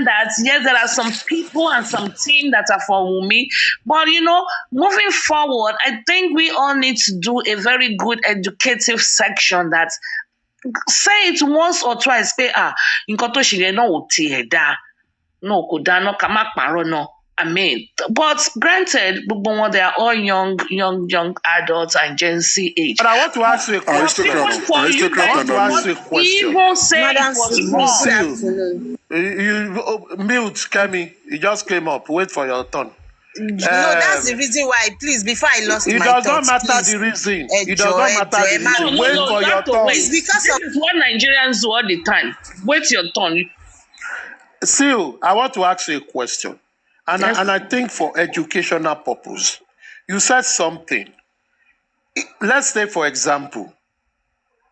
understand that, yes, there are some people and some team that are for Wummi, but moving forward, I think we all need to do a very good educative section that say it once or twice. Nǹkan tó ṣe yẹn náà ò tiẹ̀ dáa. No, kò dáa náà ká má parọ́ náà. I mean, but granted, they are all young adults and Gen Z age. But I want to ask you a question. Even say it was wrong. You mute, Kemi. You just came up. Wait for your turn. No, that's the reason why. Please, before I lost my thoughts, it does not matter the reason. It does not matter the reason. Wait for your turn. It's because this is what Nigerians do all the time. Wait your turn. Sil, I want to ask you a question. And, yes. And I think for educational purpose, you said something. Let's say, for example,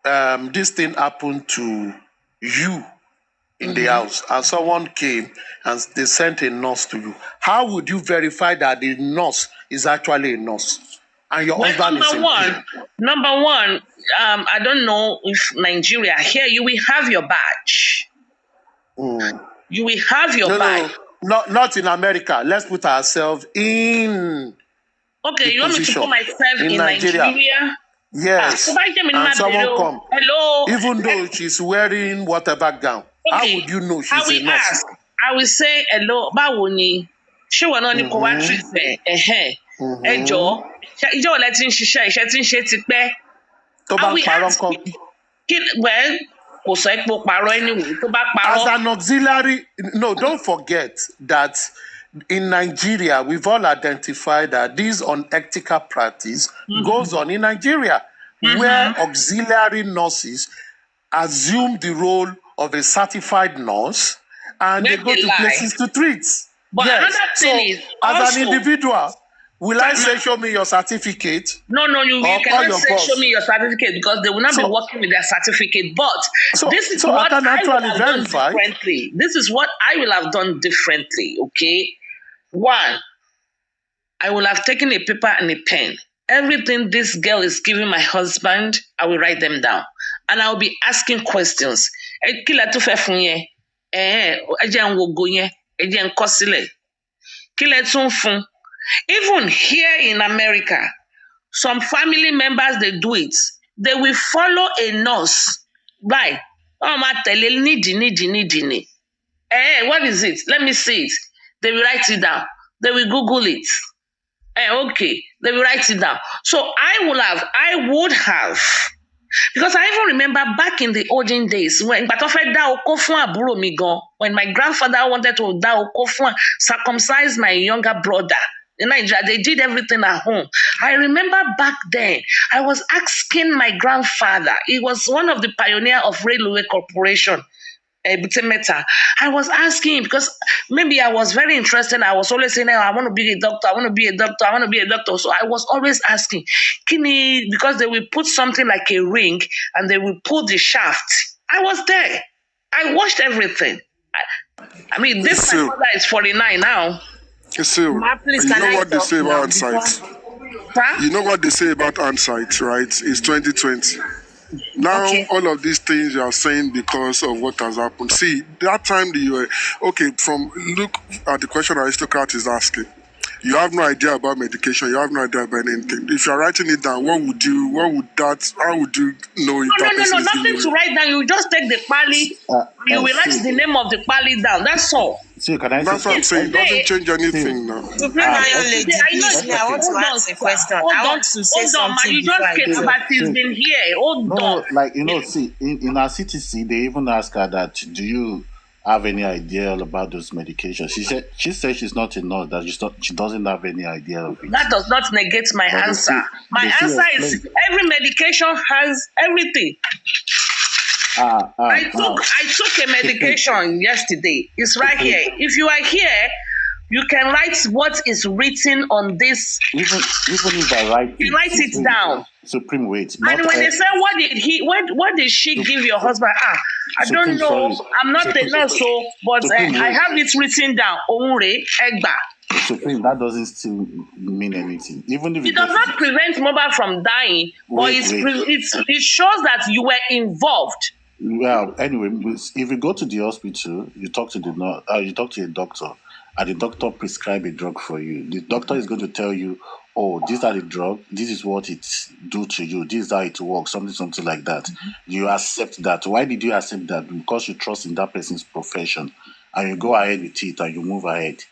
this thing happened to you in the house, and someone came and they sent a nurse to you. How would you verify that the nurse is actually a nurse? And your husband is Number one, I don't know if Nigeria, here you will have your badge. You will have your badge. No, not in America. Let's put ourselves in. Okay, you want me to put myself in Nigeria? Yes. And someone come. Hello. Even though she's wearing whatever gown, how would you know she's a nurse? I will say hello. Báwo ni? Ṣé wọn náà ní kó wá treat ẹ? Ẹ jọ̀ọ́. Ìjọ́ ọ̀lẹ́ tí ń ṣiṣẹ́ iṣẹ́ tí ń ṣe ti pẹ́. Tó bá parọ́ kọ́. Well. As an auxiliary, no, don't forget that in Nigeria, we've all identified that this unethical practice goes on in Nigeria, where auxiliary nurses assume the role of a certified nurse and they go to places to treat. But another thing is, as an individual, will I say, show me your certificate? No, you cannot say, show me your certificate, because they will not be working with their certificate. But this is what I will have done differently. This is what I will have done differently, okay? One, I will have taken a paper and a pen. Everything this girl is giving my husband, I will write them down. And I will be asking questions. Even here in America, some family members, they do it. They will follow a nurse. Right. What is it? Let me see it. They will write it down. They will Google it. Okay. They will write it down. So I would have, because I even remember back in the olden days when my grandfather wanted to circumcise my younger brother. In Nigeria, they did everything at home. I remember back then, I was asking my grandfather. He was one of the pioneers of Railway Corporation, Butemeta. I was asking him because maybe I was very interested. I was always saying, I want to be a doctor. I want to be a doctor. I want to be a doctor. So I was always asking, because they will put something like a ring and they will pull the shaft. I was there. I watched everything. I mean, this my mother is 49 now. So, you know what they say about on-site? You know what they say about on-site, right? It's 2020. Now, all of these things you are saying because of what has happened. See, that time you were, look at the question Aristocrat is asking. You have no idea about medication. You have no idea about anything. If you are writing it down, how would you know if that person is nothing to write down. You just take the pali, you will write the name of the pali down. That's all. So that's what I'm saying. It doesn't change anything now. I want to ask a question. I want to say something. You just came back. He's been here. Hold on. See, in our CTC, they even ask her that, do you have any idea about those medications? She said she's not a nurse, that she doesn't have any idea of it. That does not negate my answer. My answer is every medication has everything. I took a medication yesterday. It's right here. If you are here, you can write what is written on this. Even if I write it, write it down. Supreme weight. And when they say, what did she give your husband? I don't know. Sorry. I'm not a nurse, but I have it written down. Supreme, that doesn't still mean anything. Even if it does not prevent Mohbad from dying, but it shows that you were involved. Well, anyway, if you go to the hospital, you talk to you talk to a doctor, and the doctor prescribe a drug for you. The doctor is going to tell you, "Oh, these are the drug. This is what it do to you. This is how it works." Something like that. You accept that. Why did you accept that? Because you trust in that person's profession, and you go ahead with it, and you move ahead.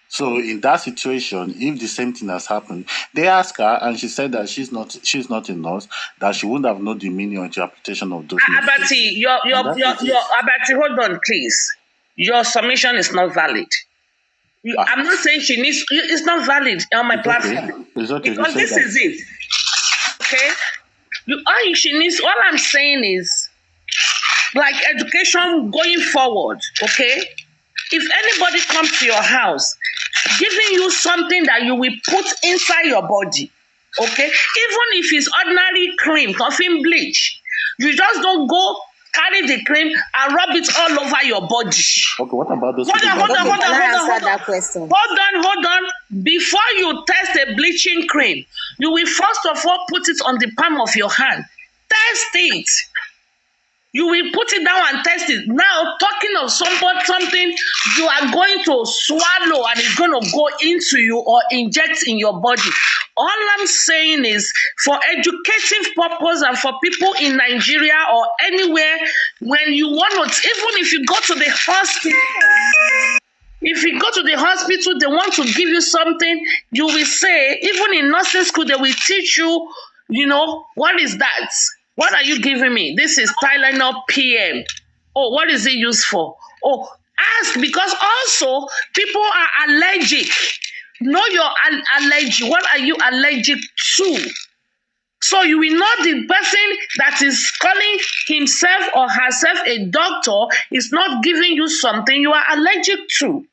So in that situation, if the same thing has happened, they ask her, and she said that she's not a nurse, that she wouldn't have known the meaning or interpretation of those. Abati, Abati, hold on, please. Your submission is not valid. I'm not saying she needs. It's not valid on my platform. Okay. It's okay. Because this is it. Okay. All she needs. All I'm saying is, like education going forward. Okay. If anybody comes to your house, giving you something that you will put inside your body, okay, even if it's ordinary cream, coffee bleach, you just don't go carry the cream and rub it all over your body. Okay, what about those? Hold on. Before you test a bleaching cream, you will first of all put it on the palm of your hand. Test it. You will put it down and test it. Now, talking of something you are going to swallow and it's going to go into you or inject in your body. All I'm saying is, for educative purpose and for people in Nigeria or anywhere, when you want to, even if you go to the hospital, they want to give you something, you will say, even in nursing school, they will teach you, what is that? What are you giving me? This is Tylenol PM. Oh, what is it used for? Oh, ask, because also people are allergic. Know your allergy. What are you allergic to? So you will know the person that is calling himself or herself a doctor is not giving you something you are allergic to.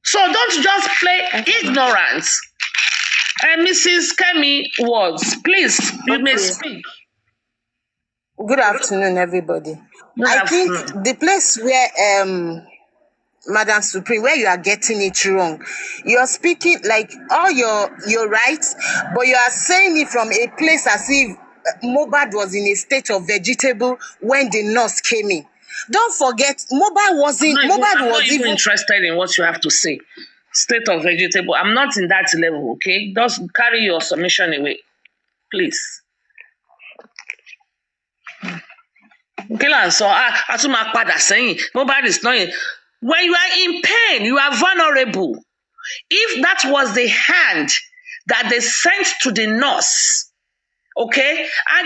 So don't just play ignorance. Mrs. Kemi Words, please, you may speak. Good afternoon, everybody. I think the place where Madam Supreme, where you are getting it wrong, you're speaking like all your rights, but you are saying it from a place as if Mohbad was in a state of vegetable when the nurse came in. Don't forget, Mohbad was not even interested in what you have to say. State of vegetable. I'm not in that level, okay? Just carry your submission away, please. Okay, so Mohbad is not in. When you are in pain, you are vulnerable. If that was the hand that they sent to the nurse, okay, I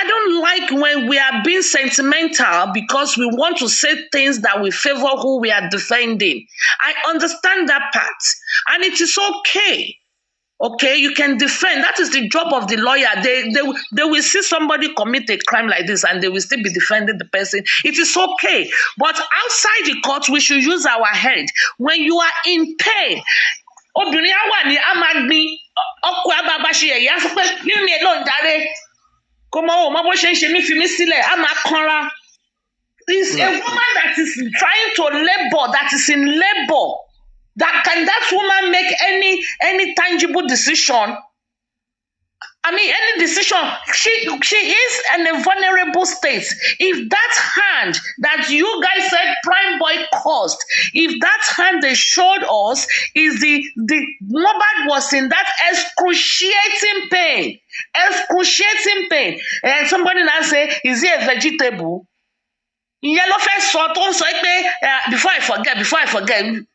don't like when we are being sentimental because we want to say things that will favor who we are defending. I understand that part, and it is okay. Okay, you can defend. That is the job of the lawyer. They will see somebody commit a crime like this and they will still be defending the person. It is okay. But outside the court, we should use our head. When you are in pain, obìnrin á wà ní amagbi ọkọ ababaṣe ẹ̀yà sọ pé leave me alone jàre kò mọ bó ṣe ń ṣe mí fi mí sílẹ̀ á máa kanra. It's a woman that is trying to labor, that is in labor. Can that woman make any tangible decision? I mean, any decision. She is in a vulnerable state. If that hand that you guys said Prime Boy caused, if that hand they showed us is the Mohbad was in that excruciating pain. And somebody now say, is he a vegetable? Yellow face sort also before I forget.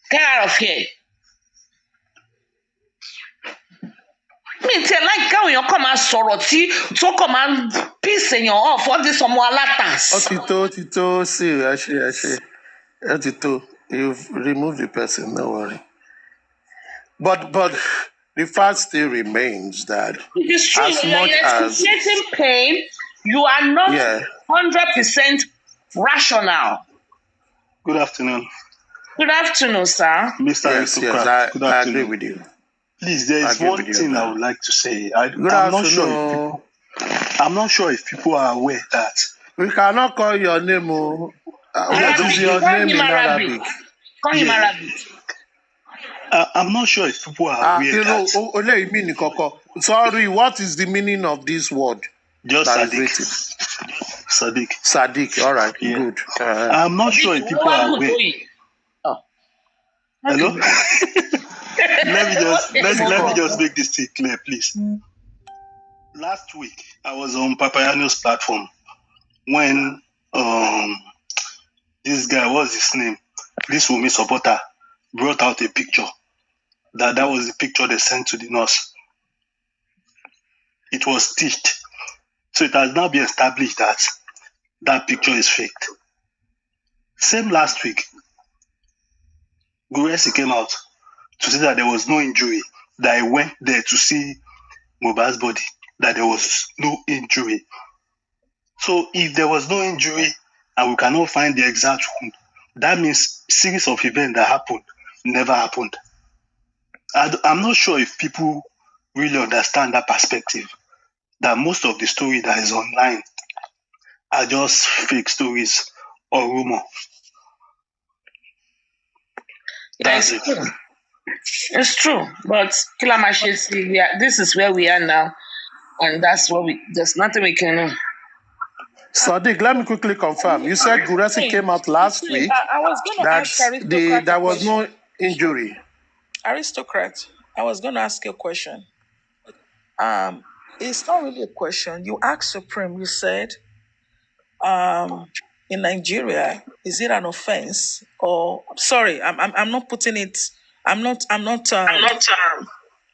Get out of here. Mi ti like káwọn èèyàn kàn máa sọ̀rọ̀ tó kàn máa piss èèyàn off all this ọmọ alátàs. Ó ti tó sí ẹ ti tó. You've removed the person, no worry. But the fact still remains that it is true, as much as excruciating pain, you are not 100% rational. Good afternoon. Good afternoon, sir. Mr. Yes, I agree with you. Please, there is one thing I would like to say. I'm not sure if people are aware that we cannot call your name. What is your name in Arabic? Call him Arabic. I'm not sure if people are aware that. Sorry, what is the meaning of this word? Just Sadiq. Sadiq, all right, yeah. Good. I'm not sure if people are aware. Oh. Hello? let me just make this thing clear, please. Last week, I was on Papayano's platform when this guy, what's his name? This Wummi supporter brought out a picture. That was the picture they sent to the nurse. It was stitched. So it has now been established that that picture is faked. Same last week, Guresi came out to say that there was no injury, that I went there to see Mohbad's body, that there was no injury. So if there was no injury and we cannot find the exact wound, that means series of events that happened never happened. I'm not sure if people really understand that perspective, that most of the story that is online are just fake stories or rumor. That's it. True. It's true, but this is where we are now, and that's what there's nothing we can do. Sadiq, let me quickly confirm. You said Guresi came out last week. I was going to ask Aristocrat there was no injury. Aristocrat, I was going to ask you a question. It's not really a question. You asked Supreme, you said, in Nigeria, is it an offense? Or sorry, I'm not putting it. I'm not.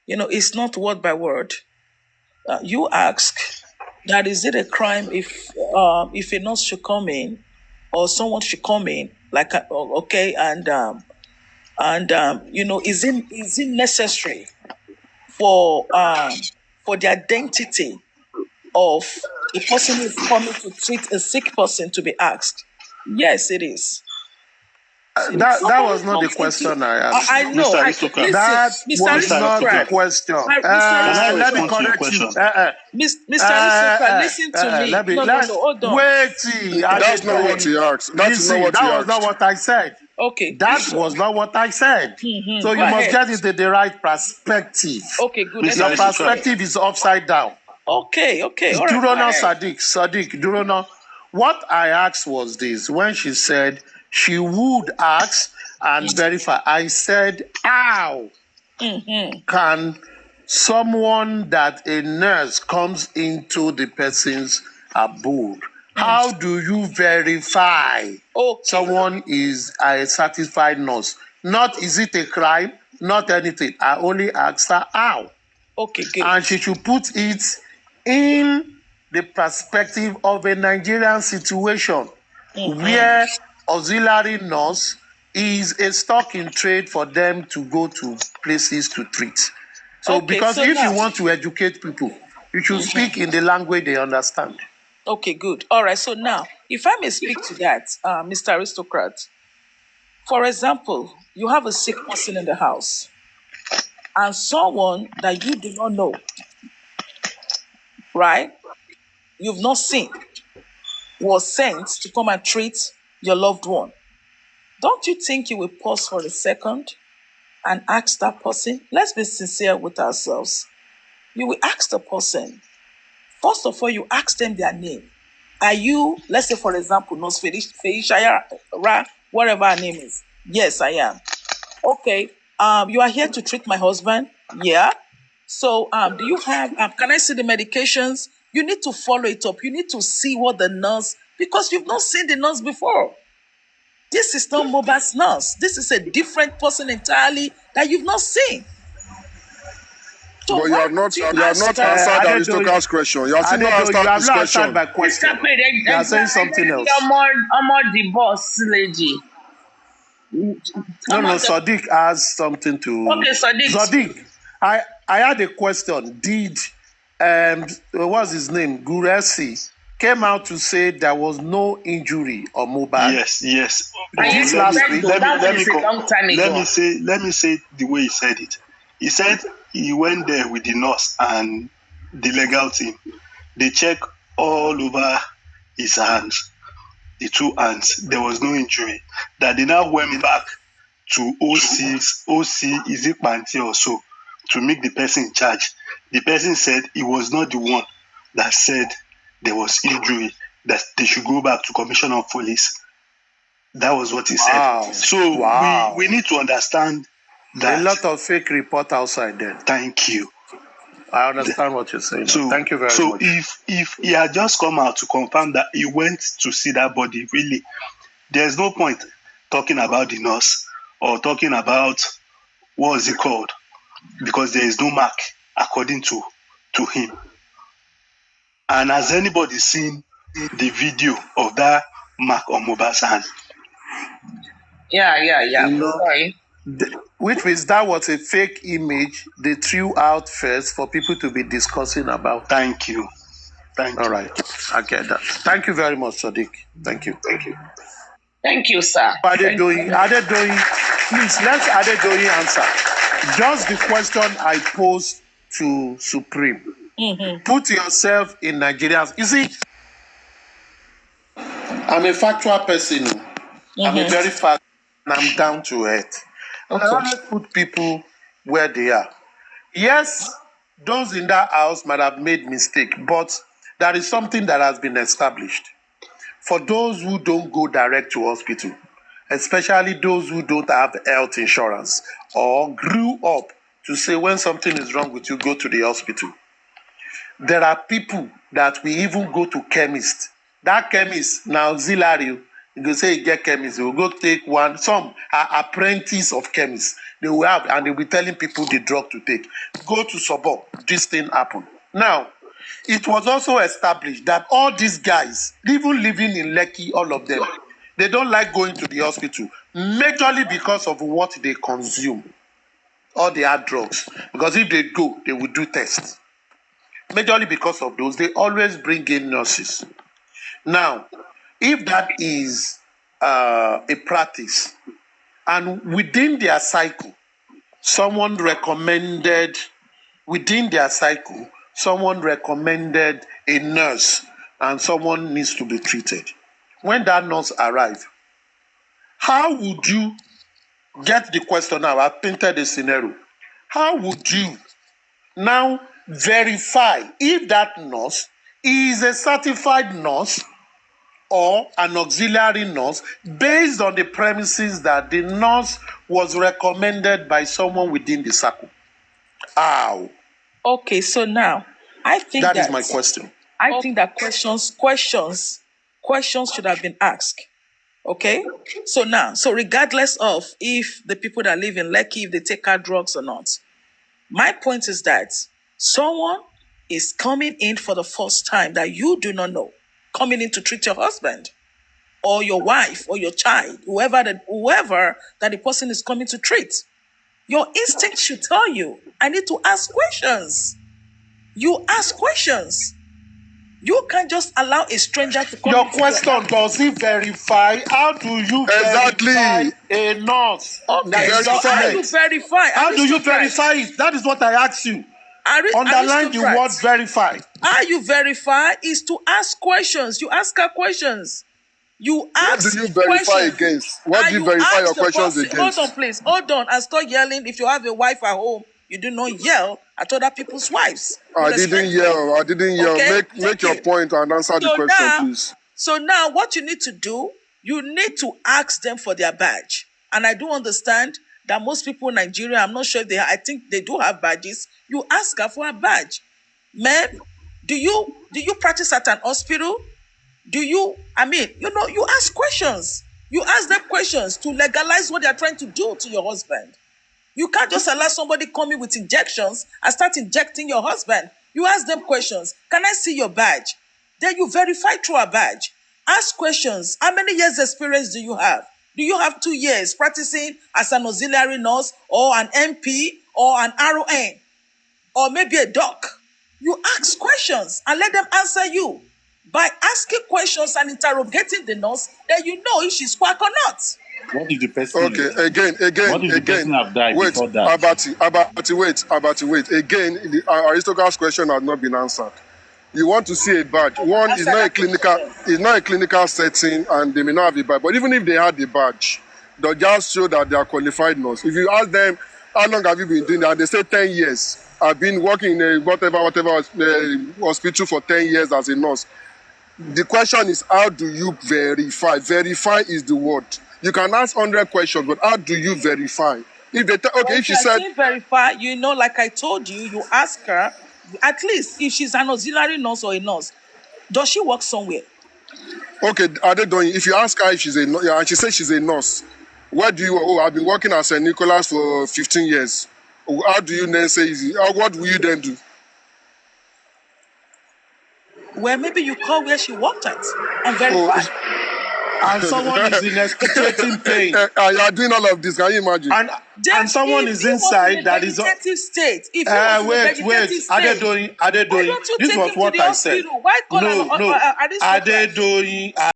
It's not word by word. You ask that is it a crime if a nurse should come in or someone should come in is it necessary for the identity of a person who is coming to treat a sick person to be asked? Yes, it is. That was not the question I asked. I know. That was not the question. Let me correct you. Mr. Aristocrat, listen to me. Hold on. Wait. That's not what he asked. That was not what I said. Okay. That was not what I said. Mm-hmm. So you must get it in the right perspective. Okay, good. Your perspective is upside down. Okay. All right. Durona Sadiq, Durona. What I asked was this. When she said she would ask and verify, I said, how can someone that a nurse comes into the person's abode, how do you verify someone is a certified nurse? Not is it a crime, not anything. I only asked her how. Okay, good. And she should put it in the perspective of a Nigerian situation where auxiliary nurse is a stock in trade for them to go to places to treat. So because if you want to educate people, you should speak in the language they understand. Okay, good. All right. So now, if I may speak to that, Mr. Aristocrat, for example, you have a sick person in the house and someone that you do not know, right? You've not seen, was sent to come and treat your loved one. Don't you think you will pause for a second and ask that person? Let's be sincere with ourselves. You will ask the person. First of all, you ask them their name. Are you, let's say, for example, Nurse Felicia, whatever her name is? Yes, I am. Okay. You are here to treat my husband? Yeah. So, do you have, can I see the medications? You need to follow it up. You need to see what the nurse, because you've not seen the nurse before. This is not Mohbad's nurse. This is a different person entirely that you've not seen. So but you have not answered Aristocrat's question. You have still not answered this question. My question. You are saying something else. I'm the boss lady. No, Sadiq has something to... Okay, Sadiq. Sadiq, I had a question. Did, what's his name? Guresi came out to say there was no injury on Mohbad. Yes. Let me say the way he said it. He said he went there with the nurse and the legal team. They checked all over his hands, the two hands. There was no injury. That they now went back to OC, is it Panti or so, to make the person in charge. The person said he was not the one that said there was injury. that they should go back to Commissioner of Police. That was what he said. So we need to understand that. A lot of fake report outside there. Thank you. I understand what you're saying. So, thank you very much. So if he had just come out to confirm that he went to see that body, really, there's no point talking about the nurse or talking about what is it called, because there is no mark according to him. And has anybody seen the video of that mark on Mohbad's hand? Yeah. Sorry. Which means that was a fake image they threw out first for people to be discussing about. Thank you. All right. I get that. Thank you very much, Sadiq. Thank you. Thank you, sir. Adedoyin, please let Adedoyin answer. Just the question I posed to Supreme. Put yourself in Nigerians. You see, I'm a factual person. I'm a very factual, and I'm down to earth. I always put people where they are. Yes, those in that house might have made mistake, but there is something that has been established. For those who don't go direct to hospital, especially those who don't have health insurance or grew up to say when something is wrong with you, go to the hospital. There are people that we even go to chemist. That chemist, now auxiliary, you go say you get chemist, they will go take one. Some are apprentice of chemists. They will have, and they will be telling people the drug to take. Go to suburb, this thing happen. Now, it was also established that all these guys, even living in Lekki, all of them, they don't like going to the hospital, majorly because of what they consume, or they are drugs. Because if they go, they will do tests. Majorly because of those, they always bring in nurses. Now, if that is a practice, and within their cycle, someone recommended a nurse, and someone needs to be treated. When that nurse arrives, how would you get the question now? I've painted a scenario. How would you now verify if that nurse is a certified nurse or an auxiliary nurse based on the premises that the nurse was recommended by someone within the circle? How? Okay, so now I think that is my question. I think that questions should have been asked. Okay, so regardless of if the people that live in Lekki, if they take hard drugs or not, my point is that someone is coming in for the first time that you do not know, coming in to treat your husband or your wife or your child, whoever that the person is coming to treat. Your instinct should tell you, I need to ask questions. You ask questions. You can't just allow a stranger to come. Your question, does he verify? How do you verify a nurse? Okay, so how do you verify? How do you verify it? That is what I asked you. Underline the word verify. How you verify is to ask questions. You ask her questions. You ask what do you verify against? What do you verify your questions against? Hold on, please. Hold on and stop yelling. If you have a wife at home, you do not yell at other people's wives. I didn't yell. Okay? Make your point and answer the question, please. So now what you need to do, you need to ask them for their badge. And I do understand that most people in Nigeria, I'm not sure if I think they do have badges. You ask her for a badge. Men, do you practice at an hospital? You ask questions. You ask them questions to legalize what they're trying to do to your husband. You can't just allow somebody come in with injections and start injecting your husband. You ask them questions. Can I see your badge? Then you verify through a badge. Ask questions. How many years experience do you have? Do you have 2 years practicing as an auxiliary nurse or an MP or an RON or maybe a doc? You ask questions and let them answer you. By asking questions and interrogating the nurse, then you know if she's quack or not. What did the person? Okay, again. What did the person have died before that? Abati, wait. Again, the aristocrat's question has not been answered. You want to see a badge. One is not a clinical setting, and they may not have a badge. But even if they had the badge, they'll just show that they are qualified nurse. If you ask them, how long have you been doing that? And they say 10 years. I've been working in a whatever hospital for 10 years as a nurse. The question is, how do you verify? Verify is the word. You can ask 100 questions, but how do you verify? If they if she said verify, like I told you, you ask her, at least if she's an auxiliary nurse or a nurse, does she work somewhere? Okay, are they doing? If you ask her if she's a nurse, and she says she's a nurse, where do you? Oh, I've been working at St. Nicholas for 15 years. How do you then say? What will you then do? Well, maybe you call where she worked at and verify. And someone is in excruciating pain. You are doing all of this. Can you imagine? And someone is inside that is state. If wait. Are they doing? This was what I said. Why no. Are they doing?